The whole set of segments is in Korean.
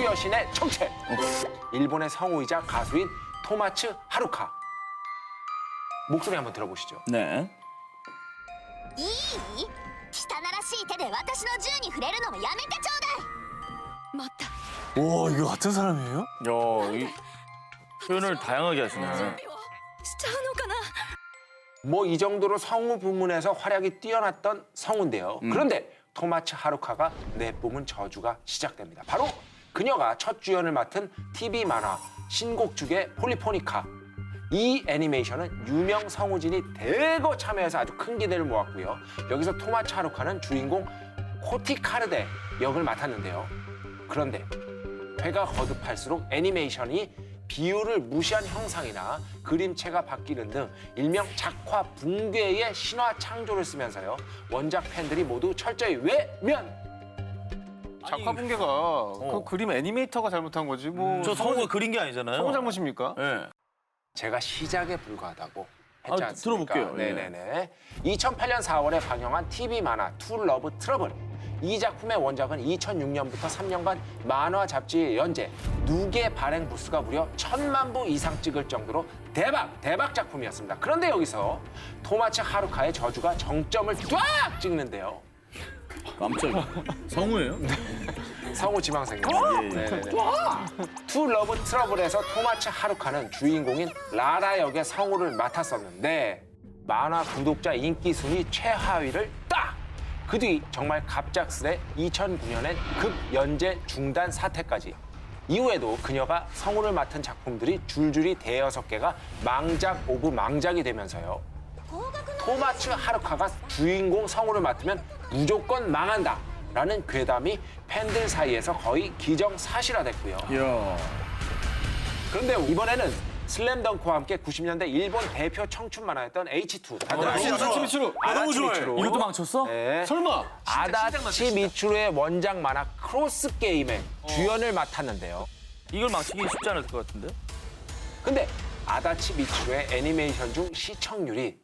여신의 정체. 일본의 성우이자 가수인 토마츠 하루카. 목소리 한번 들어보시죠. 네. いい汚らしい手で私の銃に触れるのもやめてちょうだい待った 와, 이거 같은 사람이에요? 야, 이 표현을 다양하게 하시네. しちゃうのかな 뭐 이 정도로 성우 부문에서 활약이 뛰어났던 성우인데요. 그런데 토마츠 하루카가 내뿜은 저주가 시작됩니다. 바로 그녀가 첫 주연을 맡은 TV 만화 신곡죽의 폴리포니카. 이 애니메이션은 유명 성우진이 대거 참여해서 아주 큰 기대를 모았고요. 여기서 토마츠 하루카는 주인공 코티 카르데 역을 맡았는데요. 그런데 회가 거듭할수록 애니메이션이 비율을 무시한 형상이나 그림체가 바뀌는 등 일명 작화 붕괴의 신화 창조를 쓰면서요. 원작 팬들이 모두 철저히 외면! 작화 붕괴가 그 그림 애니메이터가 잘못한 거지 뭐. 저 성우가 그린 게 아니잖아요. 성우 잘못입니까? 네. 제가 시작에 불과하다고 했지 아, 않습니까? 들어볼게요. 예. 네네네. 2008년 4월에 방영한 TV 만화 투 러브 트러블. 이 작품의 원작은 2006년부터 3년간 만화 잡지에 연재, 누계 발행 부수가 무려 1000만 부 이상 찍을 정도로 대박 작품이었습니다. 그런데 여기서 토마츠 하루카의 저주가 정점을 쫙 찍는데요. 깜짝이야. 성우예요? 성우 지망생입니다. 예, 예. 네네네. 투 러브 트러블에서 토마츠 하루카는 주인공인 라라 역의 성우를 맡았었는데 만화 구독자 인기 순위 최하위를 딱! 그 뒤 정말 갑작스레 2009년엔 급연재 중단 사태까지. 이후에도 그녀가 성우를 맡은 작품들이 줄줄이 대여섯 개가 망작 오브 망작이 되면서요. 토마츠 하루카가 주인공 성우를 맡으면 무조건 망한다. 라는 괴담이 팬들 사이에서 거의 기정사실화됐고요. 이야. 그런데 이번에는 슬램덩크와 함께 90년대 일본 대표 청춘 만화였던 H2. 다들 아시죠? 아다치 미츠루. 아다치 너무 좋아해. 미츠루. 이것도 망쳤어? 네. 설마. 아다치 미츠루의 원작 만화 크로스 게임의 주연을 맡았는데요. 이걸 망치기 쉽지 않을 것 같은데? 근데 아다치 미츠루의 애니메이션 중 시청률이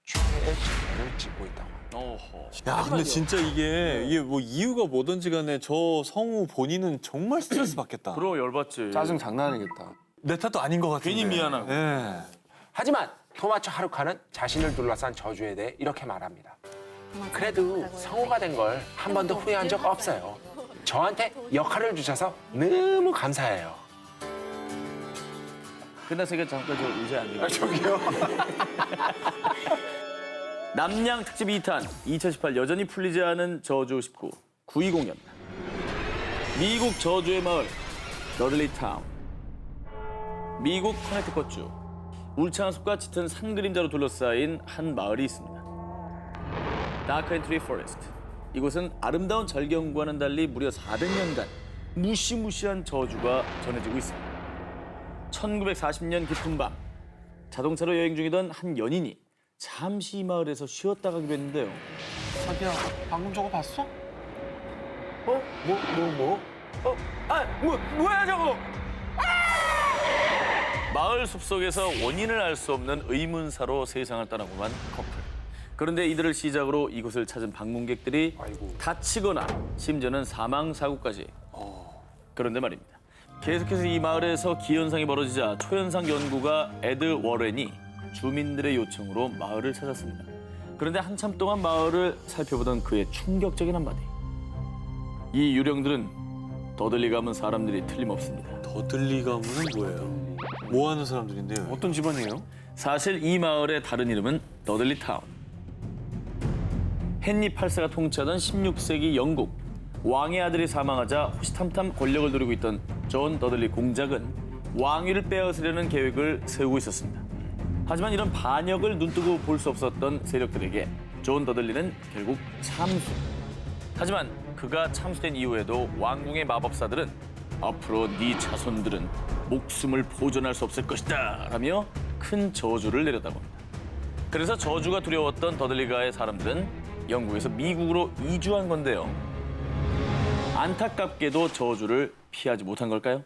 최저를 찍고 있다고. 어허. 야, 근데 진짜 이게 뭐 이유가 뭐든지 간에 저 성우 본인은 정말 스트레스 받겠다. 그럼 열받지. 짜증 장난 아니겠다. 내 탓도 아닌 것 같은데. 괜히 미안하고. 예. 하지만 토마츠 하루카는 자신을 둘러싼 저주에 대해 이렇게 말합니다. 그래도 성우가 된 걸 한 번도 후회한 적 없어요. 저한테 역할을 주셔서 너무 감사해요. 끝났으니까 잠깐 저 의자에 앉으세요. 저기요. 남양 특집 2탄 2018 여전히 풀리지 않은 저주 19 920년 미국 저주의 마을 더들리 타운. 미국 커네티컷주 울창한 숲과 짙은 산 그림자로 둘러싸인 한 마을이 있습니다. 다크 앤 트리 포레스트. 이곳은 아름다운 절경과는 달리 무려 400년간 무시무시한 저주가 전해지고 있습니다. 1940년 깊은 밤 자동차로 여행 중이던 한 연인이 잠시 이 마을에서 쉬었다 가기로 했는데요. 자기야, 방금 저거 봤어? 뭐야 저거? 마을 숲속에서 원인을 알 수 없는 의문사로 세상을 떠나고만 커플. 그런데 이들을 시작으로 이곳을 찾은 방문객들이 아이고. 다치거나 심지어는 사망 사고까지. 그런데 말입니다. 계속해서 이 마을에서 기현상이 벌어지자 초현상 연구가 에드 워렌이 주민들의 요청으로 마을을 찾았습니다. 그런데 한참 동안 마을을 살펴보던 그의 충격적인 한마디. 이 유령들은 더들리 가문 사람들이 틀림없습니다. 더들리 가문은 뭐예요? 뭐 하는 사람들인데요? 어떤 집안이에요? 사실 이 마을의 다른 이름은 더들리 타운. 헨리 8세가 통치하던 16세기 영국 왕의 아들이 사망하자 호시탐탐 권력을 누리고 있던 존 더들리 공작은 왕위를 빼앗으려는 계획을 세우고 있었습니다. 하지만 이런 반역을 눈뜨고 볼 수 없었던 세력들에게 존 더들리는 결국 참수. 하지만 그가 참수된 이후에도 왕궁의 마법사들은 앞으로 네 자손들은 목숨을 보존할 수 없을 것이다 라며 큰 저주를 내렸다고 합니다. 그래서 저주가 두려웠던 더들리가의 사람들은 영국에서 미국으로 이주한 건데요. 안타깝게도 저주를 피하지 못한 걸까요?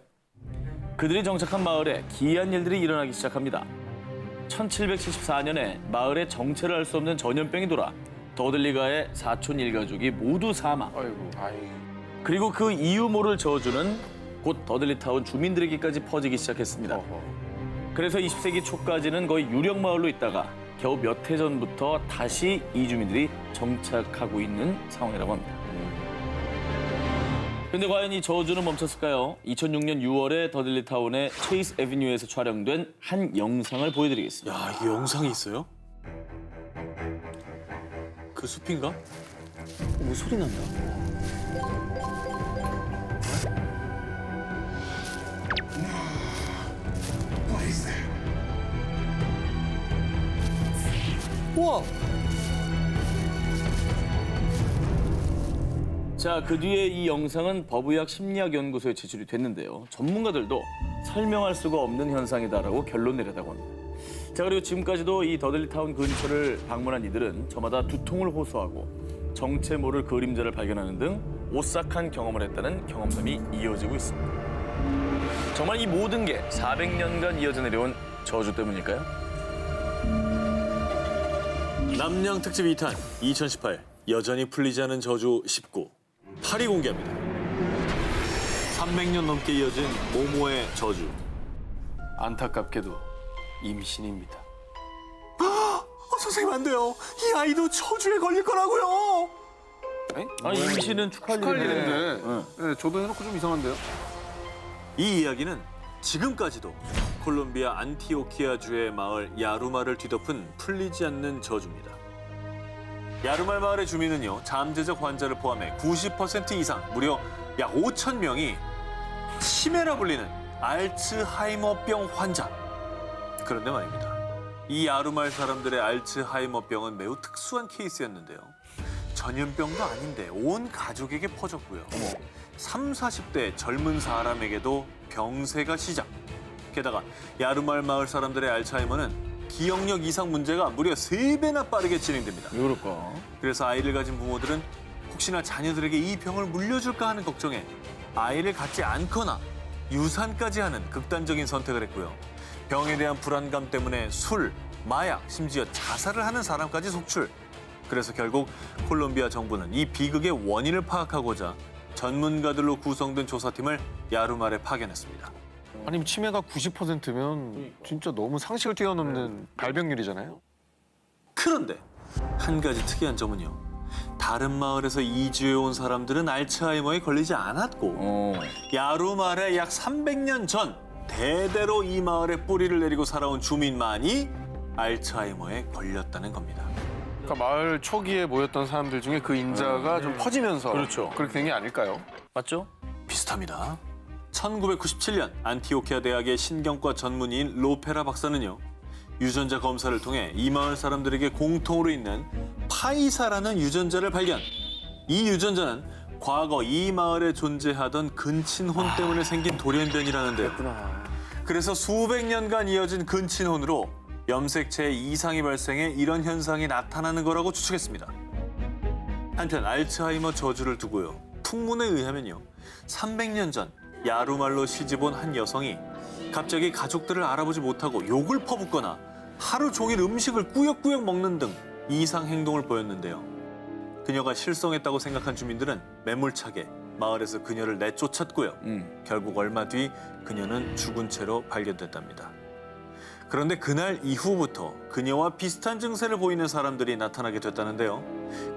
그들이 정착한 마을에 기이한 일들이 일어나기 시작합니다. 1774년에 마을에 정체를 알 수 없는 전염병이 돌아 더들리가의 사촌 일가족이 모두 사망. 아이고. 그리고 그 이유 모를 저주는 곧 더들리타운 주민들에게까지 퍼지기 시작했습니다. 그래서 20세기 초까지는 거의 유령 마을로 있다가 겨우 몇 해 전부터 다시 이주민들이 정착하고 있는 상황이라고 합니다. 근데 과연 이 저주는 멈췄을까요? 2006년 6월에 더들리타운의 체이스 애비뉴에서 촬영된 한 영상을 보여드리겠습니다. 야, 이게 영상이 있어요? 그 숲인가? 뭐 소리 난다. 우와! 자, 그 뒤에 이 영상은 버브의학 심리학연구소에 제출이 됐는데요. 전문가들도 설명할 수가 없는 현상이다라고 결론 내렸다고 합니다. 자, 그리고 지금까지도 이 더들리타운 근처를 방문한 이들은 저마다 두통을 호소하고 정체 모를 그림자를 발견하는 등 오싹한 경험을 했다는 경험담이 이어지고 있습니다. 정말 이 모든 게 400년간 이어져 내려온 저주 때문일까요? 남양 특집 2탄 2018 여전히 풀리지 않은 저주 19 8위 공개합니다. 300년 넘게 이어진 모모의 저주. 안타깝게도 임신입니다. 선생님 안 돼요. 이 아이도 저주에 걸릴 거라고요. 아니, 임신은 축하할 일인데. 네, 저도 해놓고 좀 이상한데요? 이 이야기는 지금까지도 콜롬비아 안티오키아주의 마을 야루마를 뒤덮은 풀리지 않는 저주입니다. 야루말 마을의 주민은요, 잠재적 환자를 포함해 90% 이상, 무려 약 5천 명이 치매라 불리는 알츠하이머병 환자. 그런데 말입니다. 이 야루말 사람들의 알츠하이머병은 매우 특수한 케이스였는데요. 전염병도 아닌데 온 가족에게 퍼졌고요. 3, 40대 젊은 사람에게도 병세가 시작. 게다가 야루말 마을 사람들의 알츠하이머는 기억력 이상 문제가 무려 3배나 빠르게 진행됩니다. 왜 그럴까? 그래서 아이를 가진 부모들은 혹시나 자녀들에게 이 병을 물려줄까 하는 걱정에 아이를 갖지 않거나 유산까지 하는 극단적인 선택을 했고요. 병에 대한 불안감 때문에 술, 마약, 심지어 자살을 하는 사람까지 속출. 그래서 결국 콜롬비아 정부는 이 비극의 원인을 파악하고자 전문가들로 구성된 조사팀을 야루말에 파견했습니다. 아니 치매가 90%면 진짜 너무 상식을 뛰어넘는 발병률이잖아요. 그런데 한 가지 특이한 점은요. 다른 마을에서 이주해온 사람들은 알츠하이머에 걸리지 않았고 야루말에 약 300년 전 대대로 이 마을에 뿌리를 내리고 살아온 주민만이 알츠하이머에 걸렸다는 겁니다. 그러니까 마을 초기에 모였던 사람들 중에 그 인자가 좀 퍼지면서 그렇죠. 그렇게 된 게 아닐까요? 맞죠? 비슷합니다. 1997년 안티오키아 대학의 신경과 전문의인 로페라 박사는요. 유전자 검사를 통해 이 마을 사람들에게 공통으로 있는 파이사라는 유전자를 발견. 이 유전자는 과거 이 마을에 존재하던 근친혼 때문에 생긴 돌연변이라는데요. 그래서 수백 년간 이어진 근친혼으로 염색체에 이상이 발생해 이런 현상이 나타나는 거라고 추측했습니다. 한편 알츠하이머 저주를 두고요. 풍문에 의하면요. 300년 전 야루말로 시집온 한 여성이 갑자기 가족들을 알아보지 못하고 욕을 퍼붓거나 하루 종일 음식을 꾸역꾸역 먹는 등 이상 행동을 보였는데요. 그녀가 실성했다고 생각한 주민들은 매몰차게 마을에서 그녀를 내쫓았고요. 결국 얼마 뒤 그녀는 죽은 채로 발견됐답니다. 그런데 그날 이후부터 그녀와 비슷한 증세를 보이는 사람들이 나타나게 됐다는데요.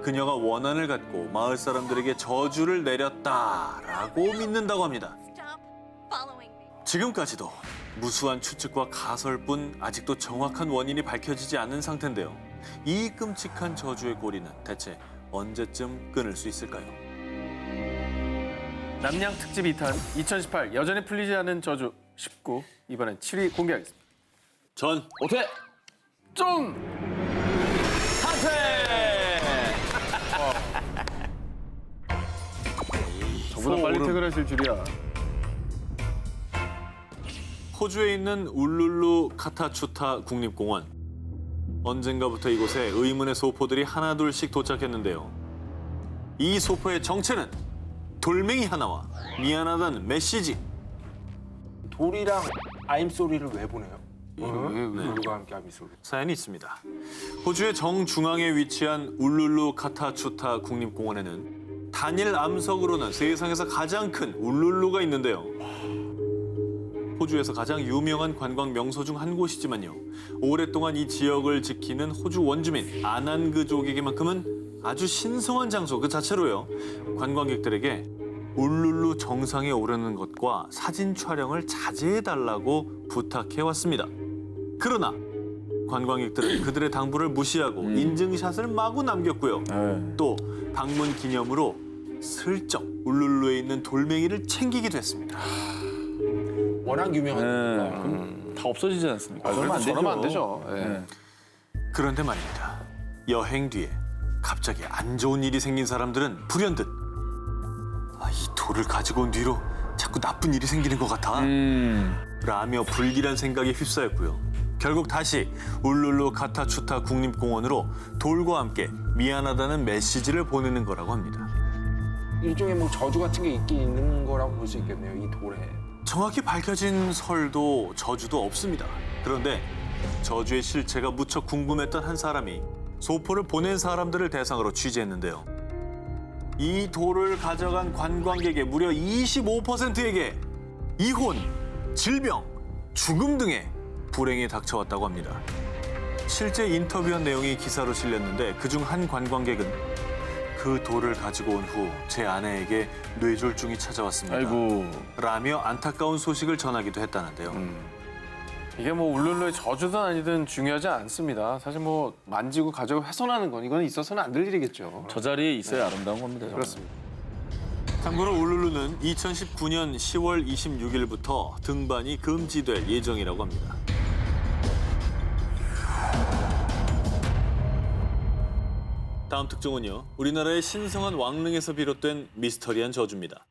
그녀가 원한을 갖고 마을 사람들에게 저주를 내렸다라고 믿는다고 합니다. 지금까지도 무수한 추측과 가설뿐 아직도 정확한 원인이 밝혀지지 않은 상태인데요. 이 끔찍한 저주의 고리는 대체 언제쯤 끊을 수 있을까요? 남양 특집 2탄 2018 여전히 풀리지 않은 저주 19 이번엔 7위 공개하겠습니다. 전 어때? 좀 하세! 저보다 빨리 퇴근하실 줄이야. 호주에 있는 울룰루 카타추타 국립공원. 언젠가부터 이곳에 의문의 소포들이 하나둘씩 도착했는데요. 이 소포의 정체는 돌멩이 하나와 미안하다는 메시지. 돌이랑 아임 소리를 왜 보내요? 왜? 돌과 함께 아임 소리. 사연이 있습니다. 호주의 정중앙에 위치한 울룰루 카타추타 국립공원에는 단일 암석으로는 세상에서 가장 큰 울룰루가 있는데요. 호주에서 가장 유명한 관광 명소 중 한 곳이지만요. 오랫동안 이 지역을 지키는 호주 원주민 아난그족에게만큼은 아주 신성한 장소 그 자체로요. 관광객들에게 울룰루 정상에 오르는 것과 사진 촬영을 자제해달라고 부탁해왔습니다. 그러나 관광객들은 그들의 당부를 무시하고 인증샷을 마구 남겼고요. 또 방문 기념으로 슬쩍 울룰루에 있는 돌멩이를 챙기기도 했습니다. 워낙 유명한. 그럼 다 없어지지 않습니까? 그러면 안 되죠. 예. 그런데 말입니다. 여행 뒤에 갑자기 안 좋은 일이 생긴 사람들은 불현듯 이 돌을 가지고 온 뒤로 자꾸 나쁜 일이 생기는 것 같아 라며 불길한 생각에 휩싸였고요. 결국 다시 울룰루 카타추타 국립공원으로 돌과 함께 미안하다는 메시지를 보내는 거라고 합니다. 일종의 뭐 저주 같은 게 있긴 있는 거라고 볼 수 있겠네요. 이 돌에. 정확히 밝혀진 설도 저주도 없습니다. 그런데 저주의 실체가 무척 궁금했던 한 사람이 소포를 보낸 사람들을 대상으로 취재했는데요. 이 돌을 가져간 관광객의 무려 25%에게 이혼, 질병, 죽음 등의 불행이 닥쳐왔다고 합니다. 실제 인터뷰한 내용이 기사로 실렸는데 그중 한 관광객은 그 돌을 가지고 온 후 제 아내에게 뇌졸중이 찾아왔습니다. 아이고. 라며 안타까운 소식을 전하기도 했다는데요. 이게 뭐 울룰루의 저주든 아니든 중요하지 않습니다. 사실 뭐 만지고 가지고 훼손하는 건 이건 있어서는 안 될 일이겠죠. 저 자리에 있어야 아름다운 겁니다. 정말. 그렇습니다. 참고로 울룰루는 2019년 10월 26일부터 등반이 금지될 예정이라고 합니다. 다음 특종은요. 우리나라의 신성한 왕릉에서 비롯된 미스터리한 저주입니다.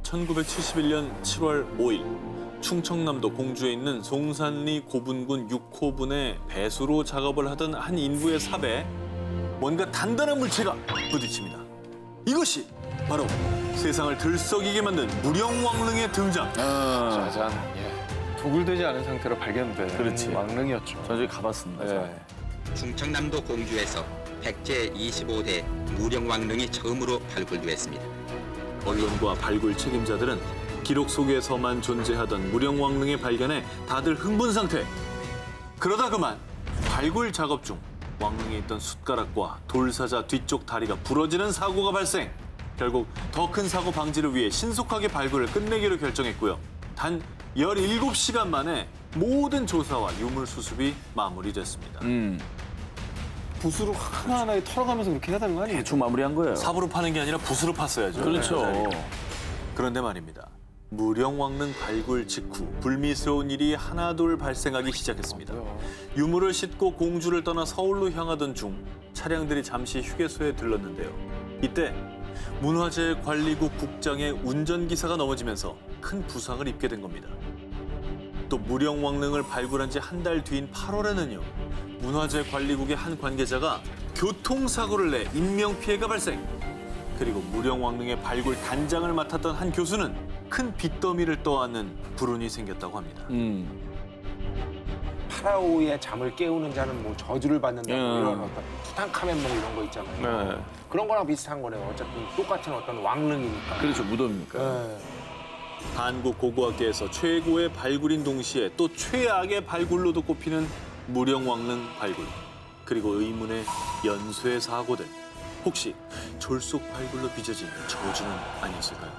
1971년 7월 5일 충청남도 공주에 있는 송산리 고분군 6호분의 배수로 작업을 하던 한 인부의 삽에 뭔가 단단한 물체가 부딪힙니다. 이것이 바로 세상을 들썩이게 만든 무령왕릉의 등장. 짜잔. 예. 도굴되지 않은 상태로 발견된 그렇지. 왕릉이었죠. 저희 가봤습니다. 예. 충청남도 공주에서 백제 25대 무령왕릉이 처음으로 발굴되었습니다. 언론과 발굴 책임자들은 기록 속에서만 존재하던 무령왕릉의 발견에 다들 흥분 상태. 그러다 그만 발굴 작업 중 왕릉에 있던 숟가락과 돌사자 뒤쪽 다리가 부러지는 사고가 발생. 결국 더 큰 사고 방지를 위해 신속하게 발굴을 끝내기로 결정했고요. 단 17시간 만에 모든 조사와 유물 수습이 마무리됐습니다. 붓으로 하나하나 털어가면서 그렇게 해야 되는 거 아니에요? 대충 마무리한 거예요. 삽으로 파는 게 아니라 붓으로 팠어야죠. 그렇죠. 그런데 말입니다. 무령왕릉 발굴 직후 불미스러운 일이 하나둘 발생하기 시작했습니다. 유물을 싣고 공주를 떠나 서울로 향하던 중 차량들이 잠시 휴게소에 들렀는데요. 이때 문화재관리국 국장의 운전기사가 넘어지면서 큰 부상을 입게 된 겁니다. 또 무령왕릉을 발굴한 지 한 달 뒤인 8월에는요. 문화재관리국의 한 관계자가 교통사고를 내 인명피해가 발생. 그리고 무령왕릉의 발굴 단장을 맡았던 한 교수는 큰 빚더미를 떠안는 불운이 생겼다고 합니다. 파라오의 잠을 깨우는 자는 뭐 저주를 받는다 뭐 이런 어떤 투탕카멘 뭐 이런 거 있잖아요. 네. 그런 거랑 비슷한 거네요. 어쨌든 똑같은 어떤 왕릉이니까. 그렇죠. 무덤이니까. 네. 한국 고고학계에서 최고의 발굴인 동시에 또 최악의 발굴로도 꼽히는 무령왕릉 발굴. 그리고 의문의 연쇄 사고들. 혹시 졸속 발굴로 빚어진 저주는 아니었을까요?